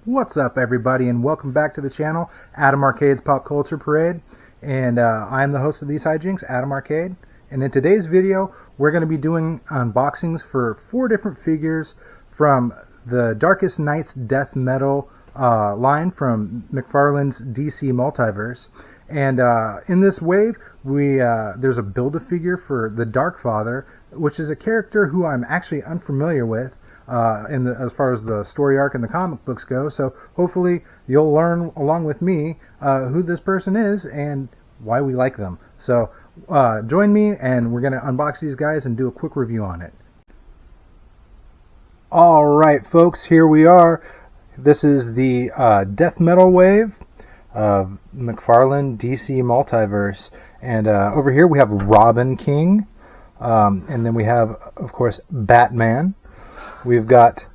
What's up, everybody, and welcome back to the channel, Adam Arcade's Pop Culture Parade. And I'm the host of these hijinks, Adam Arcade. And in today's video, we're going to be doing unboxings for 4 different figures from the Darkest Nights Death Metal line from McFarlane's DC Multiverse. And in this wave, there's a Build-A-Figure for the Dark Father, which is a character who I'm actually unfamiliar with. As far as the story arc and the comic books go, so hopefully you'll learn along with me who this person is and why we like them. So join me, and we're going to unbox these guys and do a quick review on it. Alright folks, here we are. This is the Death Metal wave of McFarlane DC Multiverse, and over here we have Robin King, and then we have, of course, Batman. We've got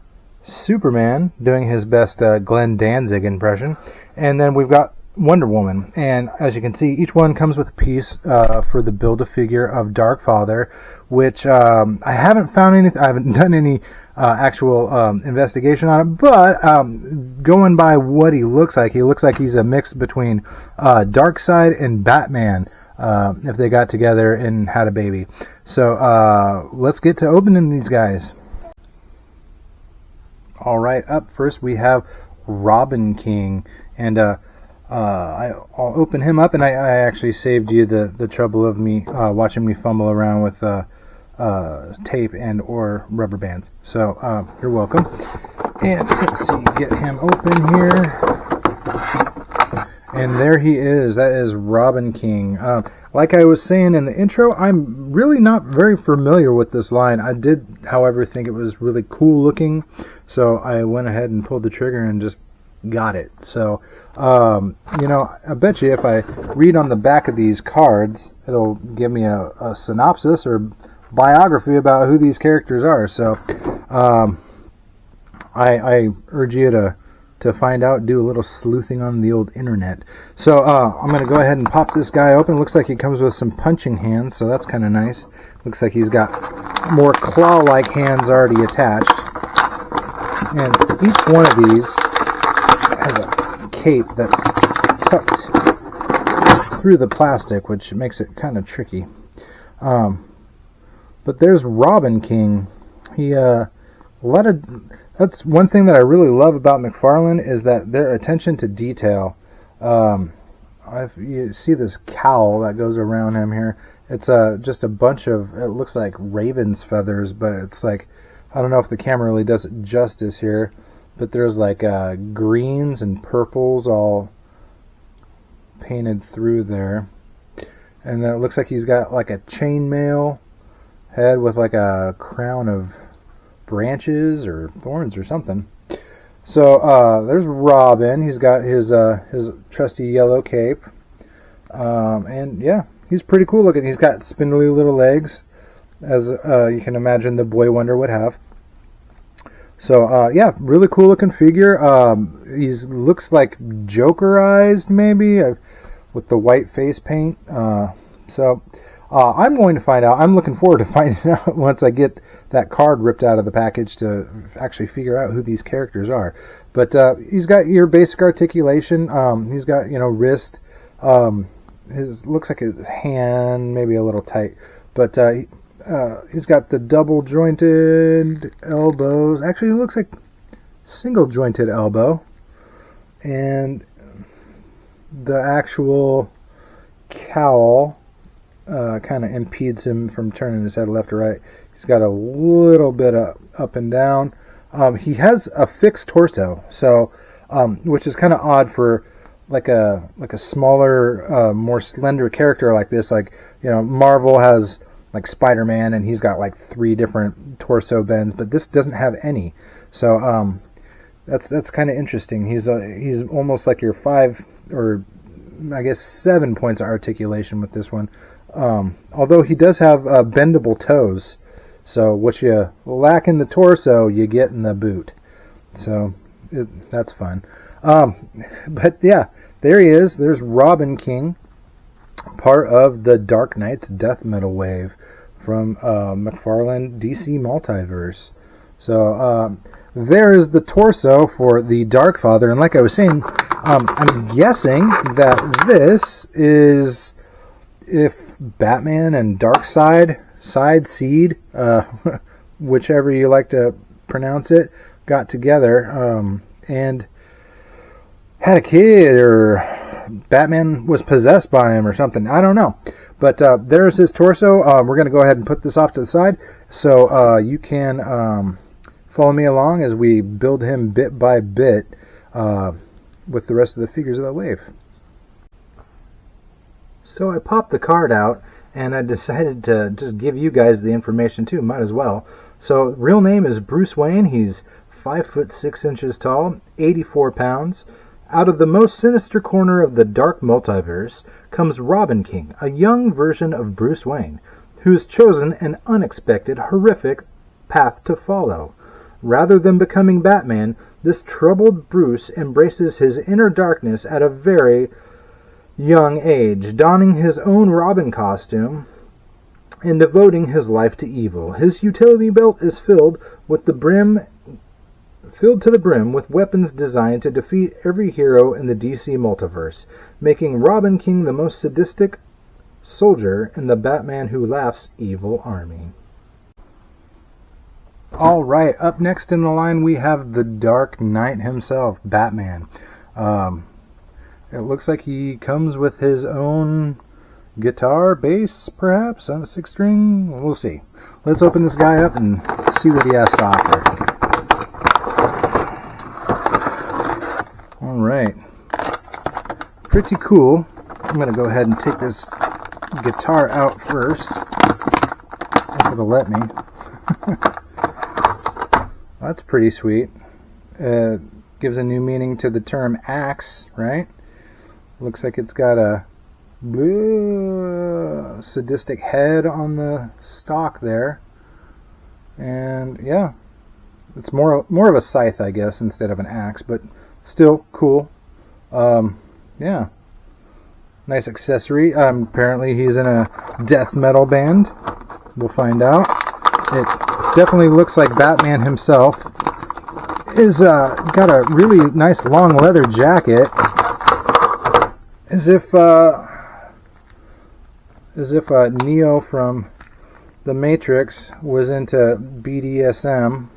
Superman doing his best Glenn Danzig impression. And then we've got Wonder Woman. And as you can see, each one comes with a piece for the Build-A-Figure of Dark Father, which I haven't found anything. I haven't done any actual investigation on it. But going by what he looks like he's a mix between Darkseid and Batman if they got together and had a baby. So let's get to opening these guys. Alright, up first we have Robin King, and I'll open him up, and I actually saved you the trouble of me watching me fumble around with tape and or rubber bands. So you're welcome. And let's see, get him open here. And there he is. That is Robin King. Like I was saying in the intro, I'm really not very familiar with this line. I did, however, think it was really cool looking, so I went ahead and pulled the trigger and just got it. So, you know, I bet you if I read on the back of these cards, it'll give me a synopsis or biography about who these characters are. So, I urge you to find out, do a little sleuthing on the old internet. So I'm going to go ahead and pop this guy open. Looks like he comes with some punching hands, so that's kind of nice. Looks like he's got more claw-like hands already attached. And each one of these has a cape that's tucked through the plastic, which makes it kind of tricky. But there's Robin King. That's one thing that I really love about McFarlane, is that their attention to detail. You see this cowl that goes around him here. It's just a bunch of, it looks like raven's feathers, but it's like, I don't know if the camera really does it justice here, but there's like greens and purples all painted through there. And then it looks like he's got like a chainmail head with like a crown of branches or thorns or something. So there's Robin. He's got his trusty yellow cape, and yeah, he's pretty cool looking. He's got spindly little legs, as you can imagine the Boy Wonder would have. So yeah, really cool looking figure. He looks like Jokerized maybe with the white face paint. So I'm going to find out. I'm looking forward to finding out once I get that card ripped out of the package to actually figure out who these characters are. But he's got your basic articulation. He's got, you know, wrist. His looks like his hand maybe a little tight, but he's got the double jointed elbows. Actually, it looks like single jointed elbow, and the actual cowl kind of impedes him from turning his head left or right. He's got a little bit of up and down. He has a fixed torso, so which is kind of odd for like a smaller, more slender character like this. Like, you know, Marvel has like Spider-Man, and he's got like 3 different torso bends, but this doesn't have any. So that's kind of interesting. He's almost like your 5 or I guess 7 points of articulation with this one. Although he does have bendable toes, so what you lack in the torso, you get in the boot. So that's fun. But yeah, there he is. There's Robin King, part of the Dark Nights Death Metal wave from McFarlane DC Multiverse. So there is the torso for the Dark Father. And like I was saying, I'm guessing that this is if Batman and Darkseid, Seed, whichever you like to pronounce it, got together and had a kid, or Batman was possessed by him or something. I don't know. But there's his torso. We're going to go ahead and put this off to the side so you can follow me along as we build him bit by bit with the rest of the figures of the wave. So I popped the card out, and I decided to just give you guys the information too. Might as well. So real name is Bruce Wayne. He's 5 foot 6 inches tall, 84 pounds. Out of the most sinister corner of the dark multiverse comes Robin King, a young version of Bruce Wayne, who's chosen an unexpected, horrific path to follow. Rather than becoming Batman, this troubled Bruce embraces his inner darkness at a very young age, donning his own Robin costume and devoting his life to evil. His utility belt is filled to the brim with weapons designed to defeat every hero in the DC Multiverse, making Robin King the most sadistic soldier in the Batman Who Laughs evil army. Alright, up next in the line we have the Dark Knight himself, Batman. It looks like he comes with his own guitar, bass, perhaps, on a 6-string. We'll see. Let's open this guy up and see what he has to offer. Alright. Pretty cool. I'm going to go ahead and take this guitar out first, if it'll let me. That's pretty sweet. Gives a new meaning to the term axe, right? Looks like it's got a sadistic head on the stock there. And yeah, it's more of a scythe, I guess, instead of an axe, but still cool. Yeah, nice accessory. Apparently he's in a death metal band. We'll find out. It definitely looks like Batman himself is got a really nice long leather jacket, as if Neo from the Matrix was into BDSM.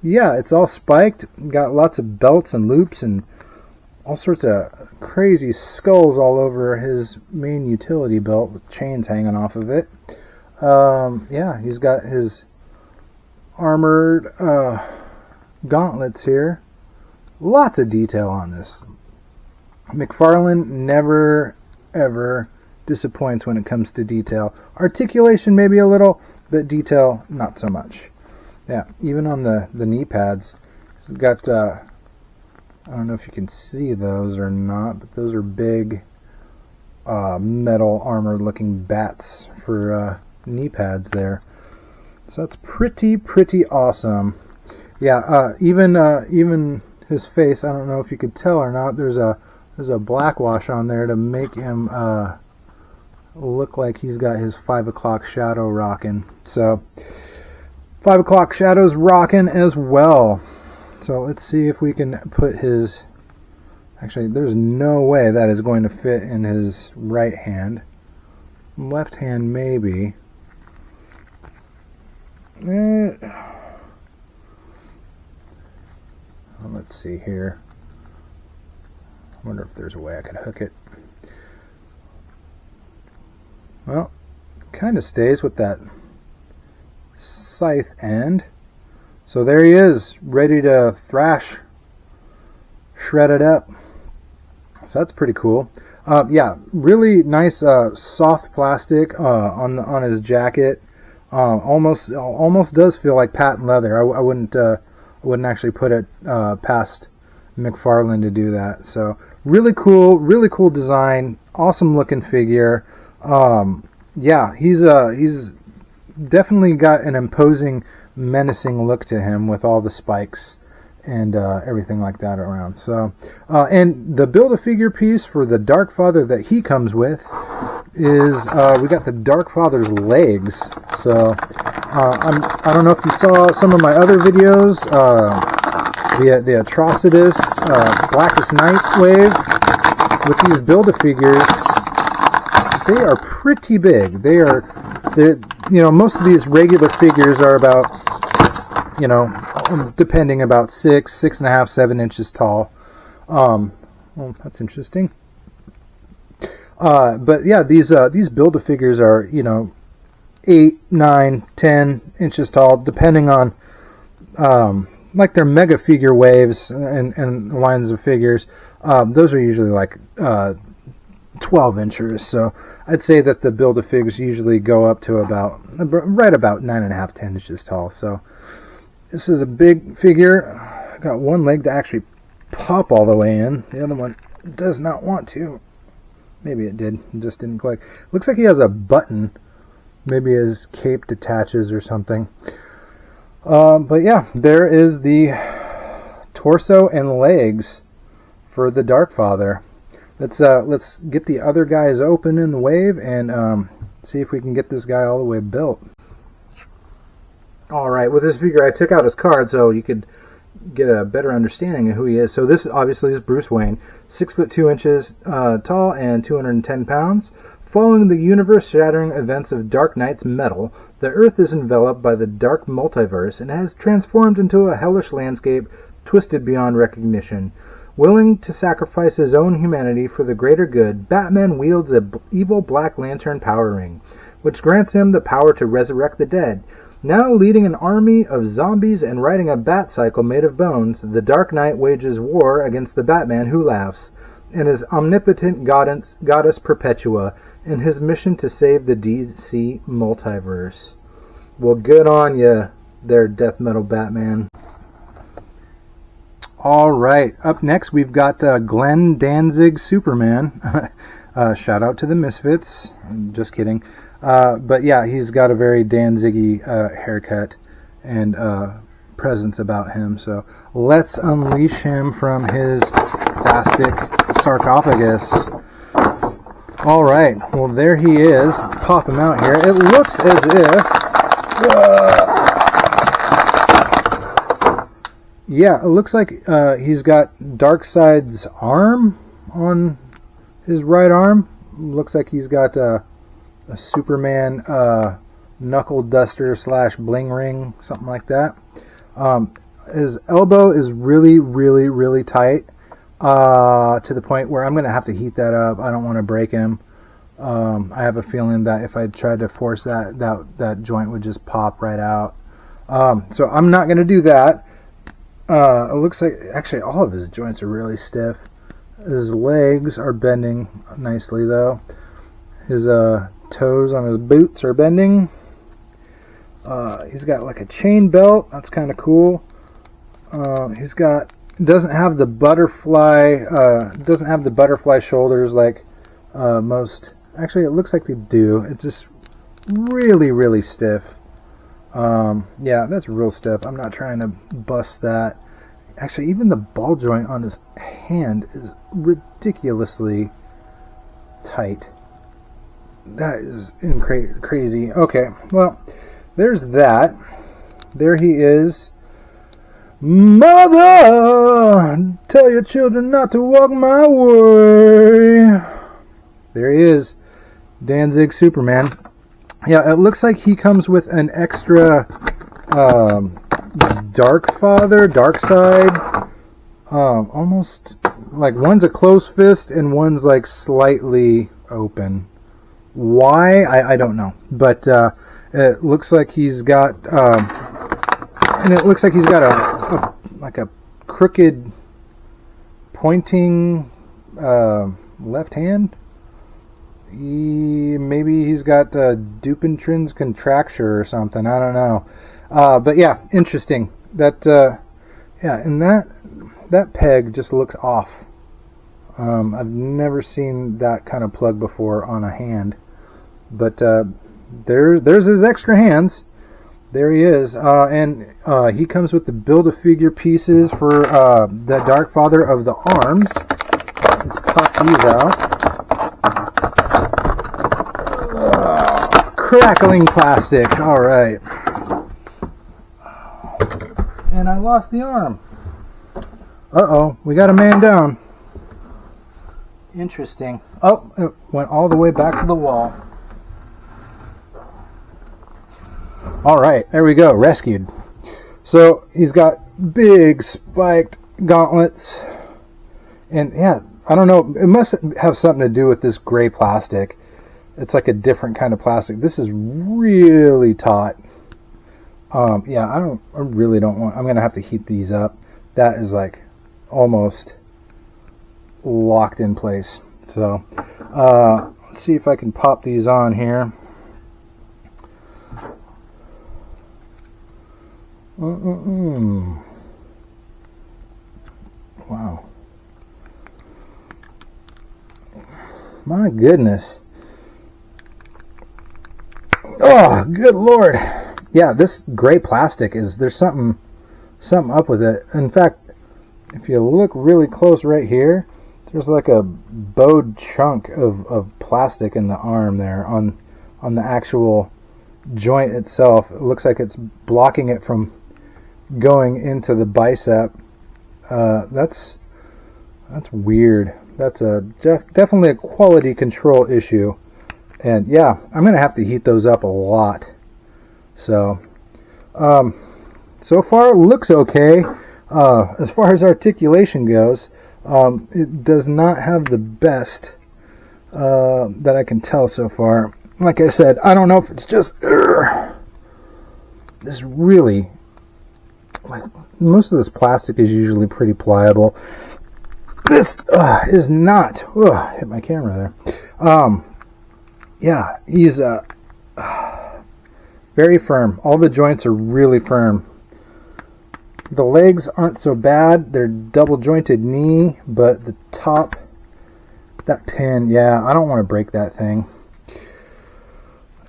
Yeah, it's all spiked, got lots of belts and loops and all sorts of crazy skulls all over his main utility belt with chains hanging off of it. Yeah, he's got his armored gauntlets here. Lots of detail on this. McFarlane never ever disappoints when it comes to detail. Articulation maybe a little, but detail not so much. Yeah, even on the knee pads, he's got I don't know if you can see those or not, but those are big metal armor looking bats for knee pads there. So that's pretty awesome. Yeah, even his face, I don't know if you could tell or not, there's a black wash on there to make him look like he's got his 5 o'clock shadow rocking. So 5 o'clock shadow's rocking as well. So let's see if we can put his... Actually, there's no way that is going to fit in his right hand. Left hand maybe. Let's see here. I wonder if there's a way I could hook it. Well, kind of stays with that scythe end. So there he is, ready to thrash, shred it up. So that's pretty cool. Yeah, really nice soft plastic on his jacket. Almost does feel like patent leather. I wouldn't actually put it past McFarlane to do that. So really cool design, awesome looking figure. Yeah, he's definitely got an imposing, menacing look to him with all the spikes and everything like that around. So and the Build-A-Figure piece for the Dark Father that he comes with is we got the Dark Father's legs. So I don't know if you saw some of my other videos, the Atrocitus Blackest Night wave with these Build-A-Figures. They are pretty big. They're most of these regular figures are about, depending about 6.5, 7 inches tall. Well, that's interesting. But yeah, these Build-A-Figures are, 8, 9, 10 inches tall, depending on, like their mega figure waves and lines of figures. Those are usually like 12 inches. So I'd say that the Build-A-Figs usually go up to right about 9.5, 10 inches tall. So this is a big figure. I got one leg to actually pop all the way in. The other one does not want to. Maybe it did. It just didn't click. Looks like he has a button. Maybe his cape detaches or something. But yeah, there is the torso and legs for the Dark Father. Let's get the other guys open in the wave and see if we can get this guy all the way built. Alright, with this figure I took out his card so you could get a better understanding of who he is. So this obviously is Bruce Wayne, 6 foot 2 inches tall and 210 pounds. Following the universe-shattering events of Dark Knight's metal, the Earth is enveloped by the dark multiverse and has transformed into a hellish landscape twisted beyond recognition. Willing to sacrifice his own humanity for the greater good, Batman wields an evil Black Lantern power ring, which grants him the power to resurrect the dead. Now leading an army of zombies and riding a bat cycle made of bones, the Dark Knight wages war against the Batman who laughs, and his omnipotent goddess Perpetua, in his mission to save the DC Multiverse. Well, good on ya there, Death Metal Batman. Alright, up next we've got Glenn Danzig Superman. Shout out to the Misfits. I'm just kidding. But yeah, he's got a very Danzig-y haircut and presence about him. So let's unleash him from his plastic sarcophagus. Alright, well there he is. Pop him out here. It looks as if... yeah, it looks like he's got Darkseid's arm on his right arm. Looks like he's got a Superman knuckle duster / bling ring, something like that. His elbow is really, really, really tight. To the point where I'm going to have to heat that up. I don't want to break him. I have a feeling that if I tried to force that joint would just pop right out. So I'm not going to do that. It looks like actually all of his joints are really stiff. His legs are bending nicely though. His toes on his boots are bending. He's got like a chain belt. That's kind of cool. Doesn't have the butterfly shoulders like most. Actually, it looks like they do. It's just really, really stiff. Yeah, that's real stiff. I'm not trying to bust that. Actually, even the ball joint on his hand is ridiculously tight. That is crazy. Okay, well, there's that. There he is. Mother, tell your children not to walk my way. There he is, Danzig Superman. Yeah, it looks like he comes with an extra Darkseid. Almost like one's a closed fist and one's like slightly open. Why? I don't know. But it looks like he's got a crooked pointing left hand. Maybe he's got Dupuytren's contracture or something. I don't know. But yeah, interesting. That and that peg just looks off. I've never seen that kind of plug before on a hand. But there's his extra hands. There he is. And he comes with the Build-A-Figure pieces for the Dark Father of the arms. Let's pop these out. crackling plastic. All right. And I lost the arm. Uh-oh, we got a man down. Interesting. Oh, it went all the way back to the wall. All right, there we go, rescued. So he's got big spiked gauntlets. And yeah, I don't know, it must have something to do with this gray plastic. It's like a different kind of plastic. This is really taut. Yeah, I really don't want, I'm going to have to heat these up. That is like almost locked in place. So, let's see if I can pop these on here. Wow. My goodness. Oh, good Lord. Yeah, this gray plastic there's something up with it. In fact, if you look really close right here, there's like a bowed chunk of plastic in the arm there on the actual joint itself. It looks like it's blocking it from going into the bicep. That's weird. That's definitely a quality control issue. And yeah, I'm going to have to heat those up a lot. So, so far it looks okay. As far as articulation goes, it does not have the best that I can tell so far. Like I said, I don't know if it's just this really, like most of this plastic is usually pretty pliable. This is not. Hit my camera there. Yeah, he's very firm. All the joints are really firm. The legs aren't so bad. They're double jointed knee, but the top, that pin, yeah, I don't want to break that thing.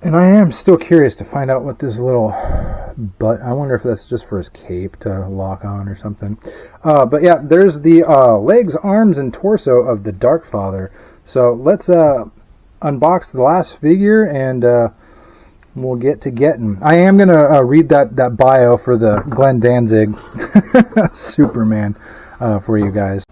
And I am still curious to find out what this little butt, I wonder if that's just for his cape to lock on or something. But yeah, there's the legs, arms, and torso of the Dark Father. So let's unbox the last figure and we'll get to getting. I am going to read that bio for the Glenn Danzig Superman for you guys.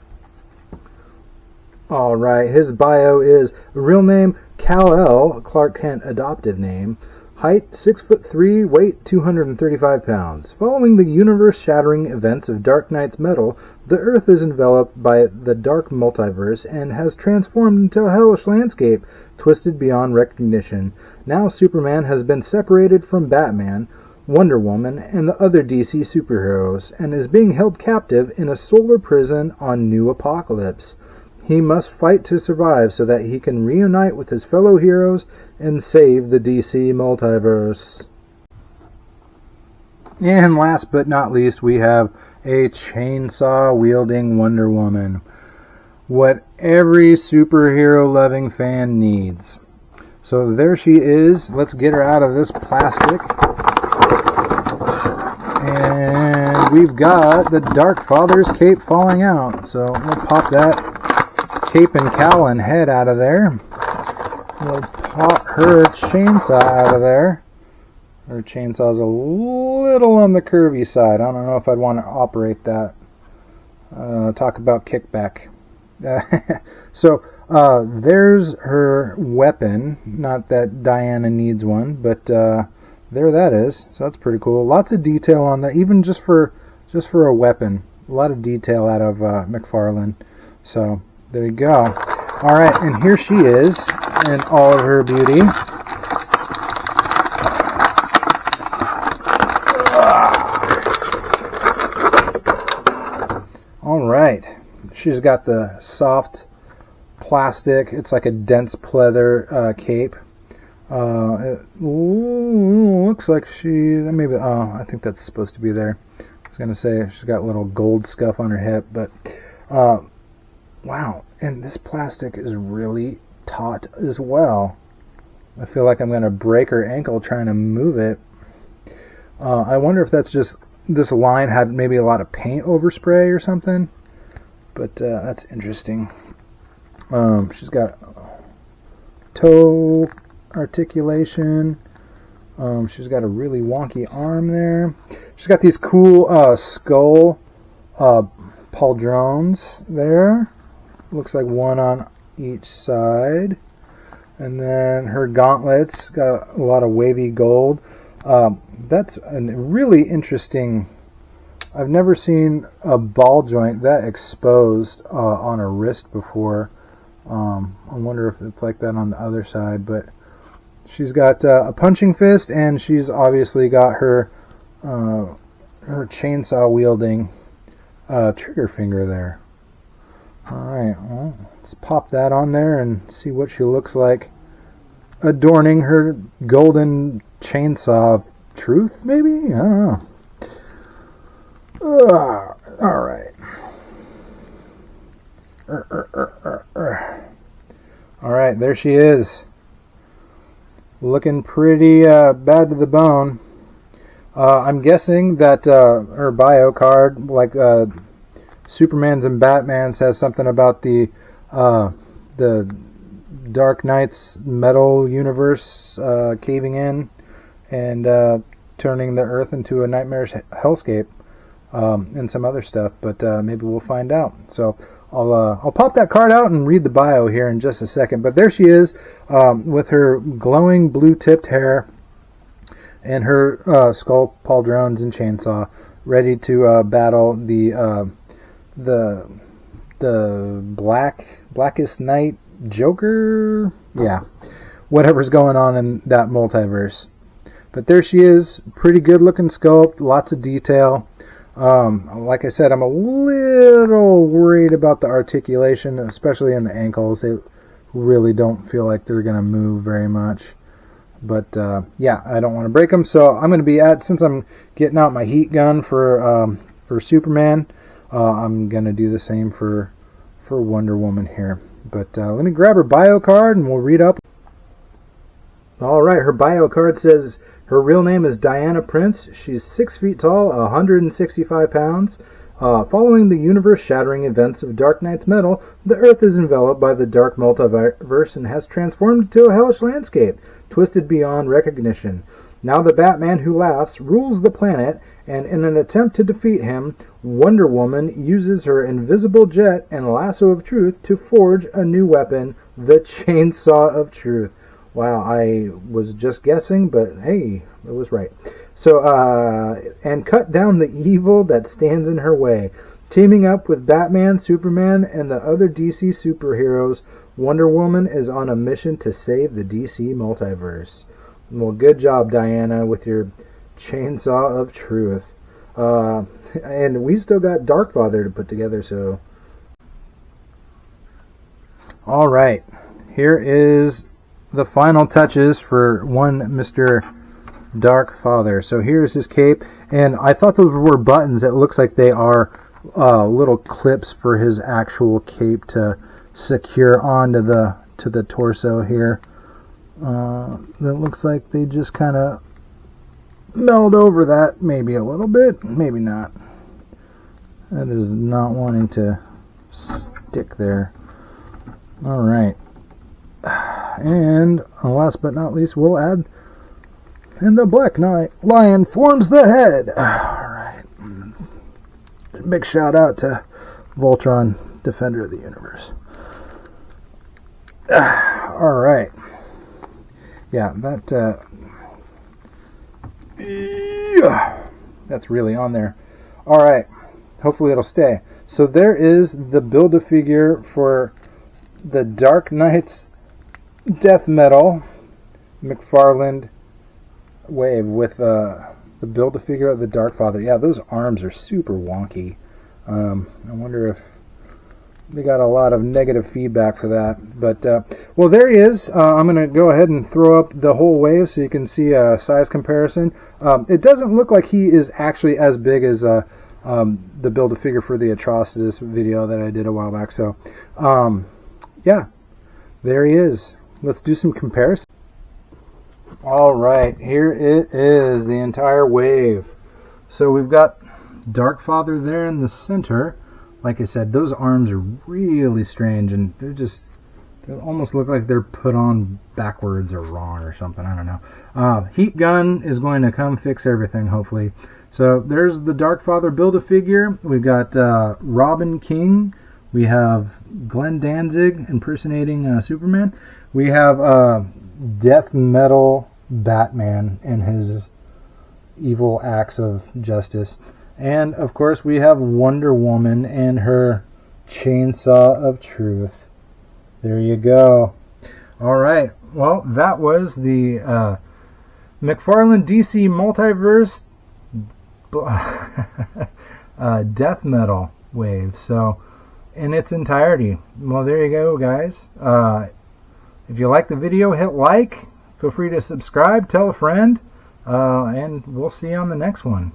All right, his bio is real name Kal-El, Clark Kent adoptive name, height 6'3", weight 235 pounds. Following the universe-shattering events of Dark Knight's metal, the Earth is enveloped by the dark multiverse and has transformed into a hellish landscape, twisted beyond recognition. Now Superman has been separated from Batman, Wonder Woman, and the other DC superheroes, and is being held captive in a solar prison on New Apokolips. He must fight to survive so that he can reunite with his fellow heroes and save the DC Multiverse. And last but not least, we have a chainsaw-wielding Wonder Woman. What every superhero-loving fan needs. So there she is. Let's get her out of this plastic. And we've got the Dark Father's cape falling out. So we'll pop that cape and cowl and head out of there. We'll pop her chainsaw out of there. Her chainsaw's a little on the curvy side. I don't know if I'd want to operate that. Talk about kickback. So there's her weapon. Not that Diana needs one, but there that is. So that's pretty cool. Lots of detail on that, even just for a weapon. A lot of detail out of McFarlane. So there you go. All right, and here she is in all of her beauty. All right, she's got the soft plastic. It's like a dense pleather cape. It looks like maybe. Oh, I think that's supposed to be there. I was gonna say she's got a little gold scuff on her hip, but wow, and this plastic is really taut as well. I feel like I'm going to break her ankle trying to move it. I wonder if that's just this line had maybe a lot of paint overspray or something. But that's interesting. She's got toe articulation. She's got a really wonky arm there. She's got these cool skull pauldrons there. Looks like one on each side. And then her gauntlets got a lot of wavy gold. That's a really interesting... I've never seen a ball joint that exposed on a wrist before. I wonder if it's like that on the other side. But she's got a punching fist, and she's obviously got her chainsaw wielding trigger finger there. Alright, well, let's pop that on there and see what she looks like adorning her golden chainsaw of truth, maybe? I don't know. Alright. Alright, there she is. Looking pretty bad to the bone. I'm guessing that her bio card, like Superman's and Batman's, has something about the Dark Knight's metal universe caving in and turning the Earth into a nightmarish hellscape, and some other stuff. But maybe we'll find out. So I'll pop that card out and read the bio here in just a second. But there she is, with her glowing blue-tipped hair and her skull pauldrons and chainsaw, ready to battle the Blackest Night Joker, yeah, whatever's going on in that multiverse. But there she is, pretty good looking sculpt, lots of detail. Like I said, I'm a little worried about the articulation, especially in the ankles. They really don't feel like they're going to move very much. But yeah, I don't want to break them, so I'm going to be since I'm getting out my heat gun for Superman, I'm going to do the same for Wonder Woman here. But let me grab her bio card and we'll read up. Alright, her bio card says her real name is Diana Prince. She's 6 feet tall, 165 pounds. Following the universe-shattering events of Dark Knight's Metal, the Earth is enveloped by the dark multiverse and has transformed into a hellish landscape, twisted beyond recognition. Now the Batman who laughs rules the planet, and in an attempt to defeat him, Wonder Woman uses her invisible jet and lasso of truth to forge a new weapon, the Chainsaw of Truth. Wow, I was just guessing, but hey, it was right. So, and cut down the evil that stands in her way. Teaming up with Batman, Superman, and the other DC superheroes, Wonder Woman is on a mission to save the DC multiverse. Well, good job, Diana, with your Chainsaw of Truth. And we still got Darkfather to put together, so... Alright, here is the final touches for one Mr. Darkfather. So here's his cape, and I thought those were buttons. It looks like they are little clips for his actual cape to secure onto the torso here. It looks like they just kind of meld over that, maybe a little bit, maybe not. That is not wanting to stick there. Alright. And last but not least, we'll add, and the Black Knight Lion forms the head. Alright. Big shout out to Voltron, Defender of the Universe. Alright. Yeah, that's really on there. Alright. Hopefully it'll stay. So there is the Build-A-Figure for the Dark Knight's Death Metal McFarlane Wave with the Build-A-Figure of the Darkfather. Yeah, those arms are super wonky. I wonder if they got a lot of negative feedback for that. But, well, there he is. I'm going to go ahead and throw up the whole wave so you can see a size comparison. It doesn't look like he is actually as big as the Build-A-Figure for the Atrocitus video that I did a while back. So, yeah, there he is. Let's do some comparison. Alright, here it is, the entire wave. So we've got Darkfather there in the center. Like I said, those arms are really strange, and they're just They almost look like they're put on backwards or wrong or something. I don't know. Heat Gun is going to come fix everything, hopefully. So there's the Darkfather Build-A-Figure. We've got Robin King. We have Glenn Danzig impersonating Superman. We have Death Metal Batman and his evil acts of justice. And, of course, we have Wonder Woman and her Chainsaw of Truth. There you go. All right. Well, that was the McFarlane DC Multiverse death metal wave. So, in its entirety. Well, there you go, guys. If you like the video, hit like. Feel free to subscribe, tell a friend, and we'll see you on the next one.